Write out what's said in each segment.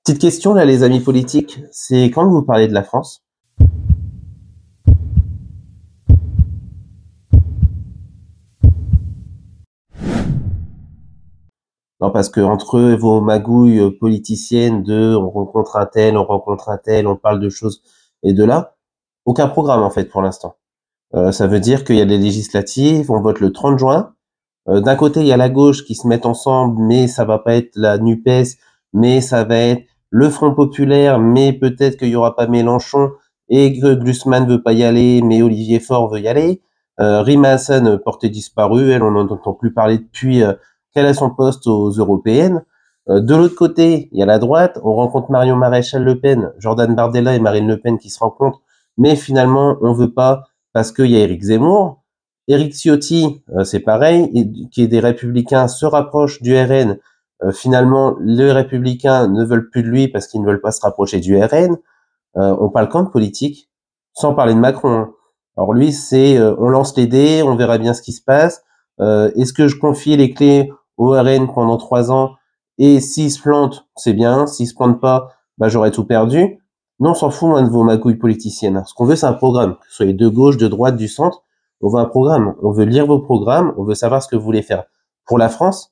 Petite question là, les amis politiques, c'est quand vous parlez de la France? Non, parce que entre vos magouilles politiciennes de on rencontre un tel, on rencontre un tel, on parle de choses et de là, aucun programme en fait pour l'instant. Ça veut dire qu'il y a des législatives, on vote le 30 juin. D'un côté, il y a la gauche qui se met ensemble, mais ça va pas être la NUPES, mais ça va être le Front populaire, mais peut-être qu'il y aura pas Mélenchon et que Glucksmann veut pas y aller, mais Olivier Faure veut y aller. Rima Hassan, portée disparue, elle, on n'en entend plus parler depuis qu'elle a son poste aux européennes. De l'autre côté, il y a la droite, on rencontre Marion Maréchal Le Pen, Jordan Bardella et Marine Le Pen qui se rencontrent, mais finalement, on veut pas parce qu'il y a Éric Zemmour. Éric Ciotti, c'est pareil, qui est des Républicains, se rapproche du RN. Finalement, les Républicains ne veulent plus de lui parce qu'ils ne veulent pas se rapprocher du RN. On parle quand de politique, sans parler de Macron, hein. Alors lui, c'est on lance les dés, on verra bien ce qui se passe. Est-ce que je confie les clés au RN pendant 3 ans et s'il se plante, c'est bien. S'il se plante pas, bah j'aurais tout perdu. Non, on s'en fout moi de vos magouilles politiciennes. Ce qu'on veut, c'est un programme. Que ce soit de gauche, de droite, du centre, on veut un programme. On veut lire vos programmes, on veut savoir ce que vous voulez faire pour la France.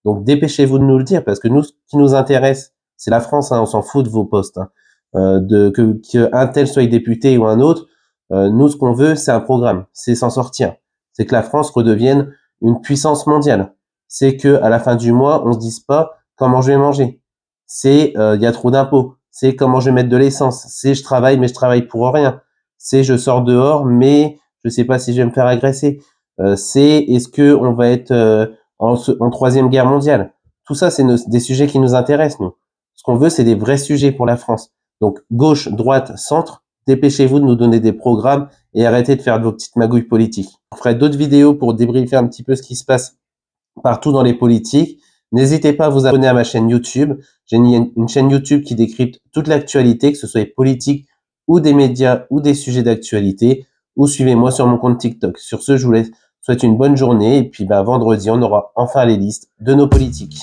Donc dépêchez-vous de nous le dire parce que nous, ce qui nous intéresse, c'est la France. Hein, on s'en fout de vos postes. Hein. Que un tel soit député ou un autre, nous ce qu'on veut c'est un programme, c'est s'en sortir, c'est que la France redevienne une puissance mondiale, c'est que à la fin du mois on se dise pas comment je vais manger, c'est il y a trop d'impôts, c'est comment je vais mettre de l'essence, c'est je travaille mais je travaille pour rien, c'est je sors dehors mais je sais pas si je vais me faire agresser, c'est est-ce que on va être en troisième guerre mondiale. Tout ça c'est des sujets qui nous intéressent nous. Ce qu'on veut c'est des vrais sujets pour la France. Donc, gauche, droite, centre, dépêchez-vous de nous donner des programmes et arrêtez de faire de vos petites magouilles politiques. Je ferai d'autres vidéos pour débriefer un petit peu ce qui se passe partout dans les politiques. N'hésitez pas à vous abonner à ma chaîne YouTube. J'ai une chaîne YouTube qui décrypte toute l'actualité, que ce soit politique ou des médias ou des sujets d'actualité. Ou suivez-moi sur mon compte TikTok. Sur ce, je vous souhaite une bonne journée et puis vendredi, on aura enfin les listes de nos politiques.